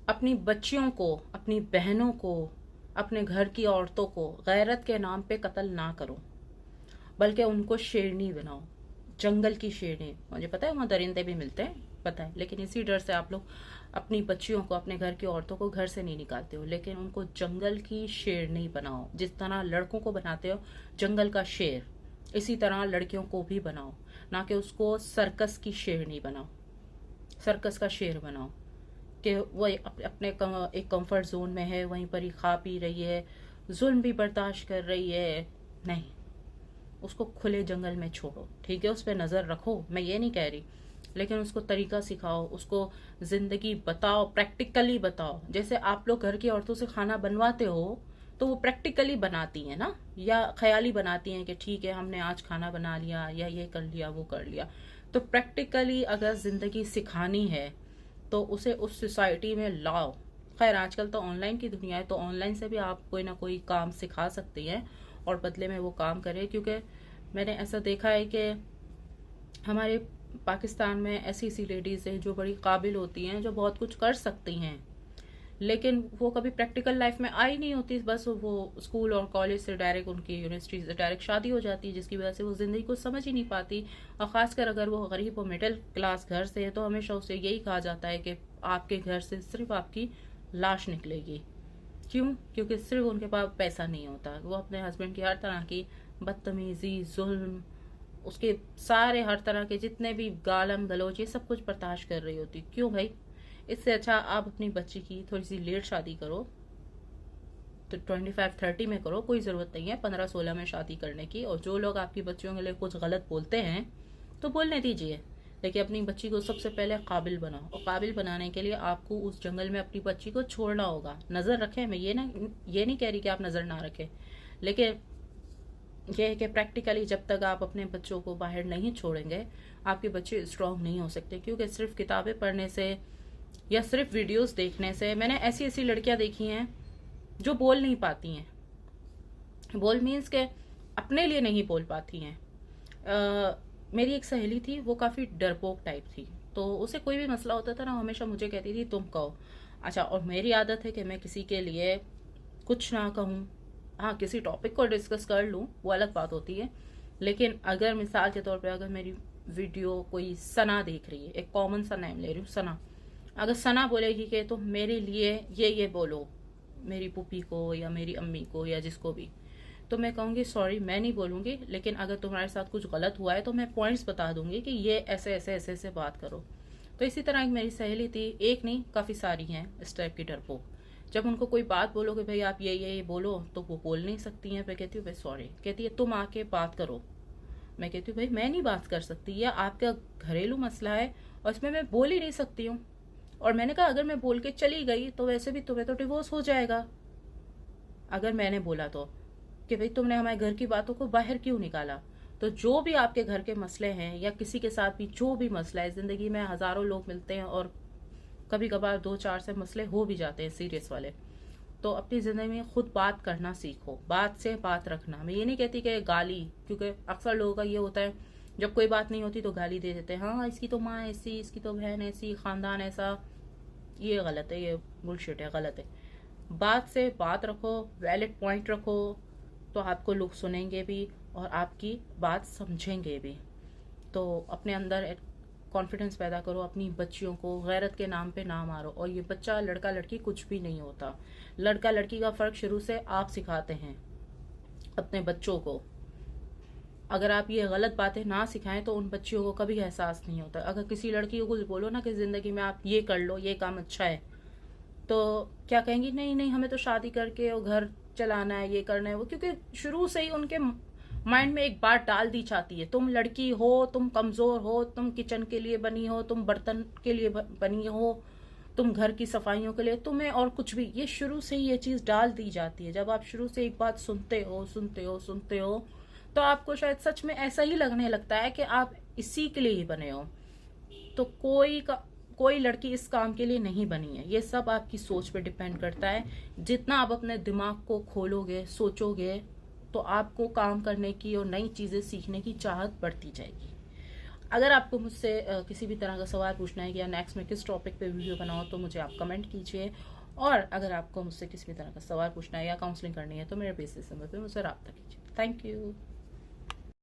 اپنی بچیوں کو، اپنی بہنوں کو، اپنے گھر کی عورتوں کو غیرت کے نام پہ قتل نہ کرو، بلکہ ان کو شیرنی بناؤ، جنگل کی شیرنی۔ مجھے پتا ہے وہاں درندے بھی ملتے ہیں، پتا ہے، لیکن اسی ڈر سے آپ لوگ اپنی بچیوں کو، اپنے گھر کی عورتوں کو گھر سے نہیں نکالتے ہو، لیکن ان کو جنگل کی شیرنی بناؤ۔ جس طرح لڑکوں کو بناتے ہو جنگل کا شیر، اسی طرح لڑکیوں کو بھی بناؤ، نہ کہ اس کو سرکس کی شیرنی بناؤ، سرکس کا شیر بناؤ کہ وہ اپنے ایک کمفرٹ زون میں ہے، وہیں پر ہی کھا پی رہی ہے، ظلم بھی برداشت کر رہی ہے۔ نہیں، اس کو کھلے جنگل میں چھوڑو، ٹھیک ہے، اس پہ نظر رکھو، میں یہ نہیں کہہ رہی، لیکن اس کو طریقہ سکھاؤ، اس کو زندگی بتاؤ، پریکٹیکلی بتاؤ۔ جیسے آپ لوگ گھر کی عورتوں سے کھانا بنواتے ہو تو وہ پریکٹیکلی بناتی ہیں نا، یا خیالی بناتی ہیں کہ ٹھیک ہے ہم نے آج کھانا بنا لیا، یا یہ کر لیا وہ کر لیا۔ تو پریکٹیکلی اگر زندگی سکھانی ہے تو اسے اس سوسائٹی میں لاؤ۔ خیر آج کل تو آن لائن کی دنیا ہے، تو آن لائن سے بھی آپ کوئی نہ کوئی کام سکھا سکتی ہیں اور بدلے میں وہ کام کرے، کیونکہ میں نے ایسا دیکھا ہے کہ ہمارے پاکستان میں ایسی ایسی لیڈیز ہیں جو بڑی قابل ہوتی ہیں، جو بہت کچھ کر سکتی ہیں، لیکن وہ کبھی پریکٹیکل لائف میں آئی نہیں ہوتی، بس وہ اسکول اور کالج سے ڈائریکٹ، ان کی یونیورسٹی سے ڈائریکٹ شادی ہو جاتی ہے، جس کی وجہ سے وہ زندگی کو سمجھ ہی نہیں پاتی۔ اور خاص کر اگر وہ غریب و مڈل کلاس گھر سے ہے تو ہمیشہ اسے یہی کہا جاتا ہے کہ آپ کے گھر سے صرف آپ کی لاش نکلے گی۔ کیوں؟ کیونکہ صرف ان کے پاس پیسہ نہیں ہوتا، وہ اپنے ہسبینڈ کی ہر طرح کی بدتمیزی، ظلم، اس کے سارے ہر طرح کے جتنے بھی گالم گلوچ، یہ سب کچھ برداشت کر رہی ہوتی۔ کیوں بھائی؟ اس سے اچھا آپ اپنی بچی کی تھوڑی سی لیٹ شادی کرو، تو 25-30 میں کرو، کوئی ضرورت نہیں ہے 15-16 میں شادی کرنے کی۔ اور جو لوگ آپ کی بچیوں کے لیے کچھ غلط بولتے ہیں تو بولنے دیجیے، لیکن اپنی بچی کو سب سے پہلے قابل بناؤ، اور قابل بنانے کے لیے آپ کو اس جنگل میں اپنی بچی کو چھوڑنا ہوگا۔ نظر رکھیں، میں یہ نہیں کہہ رہی کہ آپ نظر نہ رکھیں، لیکن یہ ہے کہ پریکٹیکلی جب تک آپ اپنے بچوں کو باہر نہیں چھوڑیں گے آپ کے بچے اسٹرانگ نہیں ہو سکتے، کیونکہ صرف کتابیں پڑھنے سے یا صرف ویڈیوز دیکھنے سے، میں نے ایسی ایسی لڑکیاں دیکھی ہیں جو بول نہیں پاتی ہیں، بول مینس کہ اپنے لیے نہیں بول پاتی ہیں۔ میری ایک سہیلی تھی، وہ کافی ڈرپوک ٹائپ تھی، تو اسے کوئی بھی مسئلہ ہوتا تھا نا، ہمیشہ مجھے کہتی تھی تم کہو۔ اچھا، اور میری عادت ہے کہ میں کسی کے لیے کچھ نہ کہوں، ہاں کسی ٹاپک کو ڈسکس کر لوں وہ الگ بات ہوتی ہے، لیکن اگر مثال کے طور پہ اگر میری ویڈیو کوئی ثنا دیکھ رہی ہے، ایک کامن سا نیم لے رہی ہوں، ثنا، اگر ثنا بولے گی کہ تم میرے لیے یہ بولو، میری پھوپھی کو یا میری امی کو یا جس کو بھی، تو میں کہوں گی سوری میں نہیں بولوں گی، لیکن اگر تمہارے ساتھ کچھ غلط ہوا ہے تو میں پوائنٹس بتا دوں گی کہ یہ ایسے ایسے ایسے ایسے بات کرو۔ تو اسی طرح ایک میری سہیلی تھی، ایک نہیں کافی ساری ہیں اس ٹائپ کی ڈرپوک، جب ان کو کوئی بات بولو کہ بھائی آپ یہ بولو تو وہ بول نہیں سکتی ہیں، پھر کہتی ہوں بھائی سوری، کہتی ہے تم آ کے بات کرو، میں کہتی ہوں بھائی میں نہیں بات کر سکتی، یہ آپ کا گھریلو مسئلہ ہے اور اس میں بول ہی نہیں سکتی ہوں۔ اور میں نے کہا اگر میں بول کے چلی گئی تو ویسے بھی تمہیں تو ڈیورس ہو جائے گا، اگر میں نے بولا تو، کہ بھئی تم نے ہمارے گھر کی باتوں کو باہر کیوں نکالا۔ تو جو بھی آپ کے گھر کے مسئلے ہیں یا کسی کے ساتھ بھی جو بھی مسئلہ ہے، زندگی میں ہزاروں لوگ ملتے ہیں اور کبھی کبھار 2-4 سے مسئلے ہو بھی جاتے ہیں سیریس والے، تو اپنی زندگی میں خود بات کرنا سیکھو، بات سے بات رکھنا۔ میں یہ نہیں کہتی کہ گالی، کیونکہ اکثر لوگوں کا یہ ہوتا ہے جب کوئی بات نہیں ہوتی تو گالی دے دیتے ہیں، ہاں اس کی تو ماں ایسی، اس کی تو بہن ایسی، خاندان ایسا۔ یہ غلط ہے، یہ بلشٹ ہے، غلط ہے۔ بات سے بات رکھو، ویلڈ پوائنٹ رکھو، تو آپ کو لوگ سنیں گے بھی اور آپ کی بات سمجھیں گے بھی۔ تو اپنے اندر کانفیڈنس پیدا کرو، اپنی بچیوں کو غیرت کے نام پہ نہ مارو۔ اور یہ بچہ لڑکا لڑکی کچھ بھی نہیں ہوتا، لڑکا لڑکی کا فرق شروع سے آپ سکھاتے ہیں اپنے بچوں کو۔ اگر آپ یہ غلط باتیں نہ سکھائیں تو ان بچیوں کو کبھی احساس نہیں ہوتا۔ اگر کسی لڑکی کو کچھ بولو نا کہ زندگی میں آپ یہ کر لو، یہ کام اچھا ہے، تو کیا کہیں گی، نہیں نہیں ہمیں تو شادی کر کے اور گھر چلانا ہے، یہ کرنا ہے وہ، کیونکہ شروع سے ہی ان کے مائنڈ میں ایک بات ڈال دی جاتی ہے، تم لڑکی ہو، تم کمزور ہو، تم کچن کے لیے بنی ہو، تم برتن کے لیے بنی ہو، تم گھر کی صفائیوں کے لیے، تمہیں اور کچھ بھی، یہ شروع سے ہی یہ چیز ڈال دی جاتی ہے۔ جب آپ شروع سے ایک بات سنتے ہو تو آپ کو شاید سچ میں ایسا ہی لگنے لگتا ہے کہ آپ اسی کے لیے ہی بنے ہو۔ تو کوئی لڑکی اس کام کے لیے نہیں بنی ہے، یہ سب آپ کی سوچ پہ ڈیپینڈ کرتا ہے۔ جتنا آپ اپنے دماغ کو کھولو گے، سوچو گے، تو آپ کو کام کرنے کی اور نئی چیزیں سیکھنے کی چاہت بڑھتی جائے گی۔ اگر آپ کو مجھ سے کسی بھی طرح کا سوال پوچھنا ہے یا نیکسٹ میں کس ٹاپک پہ ویڈیو بناؤ تو مجھے آپ کمنٹ کیجیے. اور اگر آپ کو مجھ سے کسی بھی طرح کا سوال پوچھنا ہے یا کاؤنسلنگ کرنی ہے تو میرے بیسس نمبر پہ مجھ سے رابطہ کیجیے. Thank you.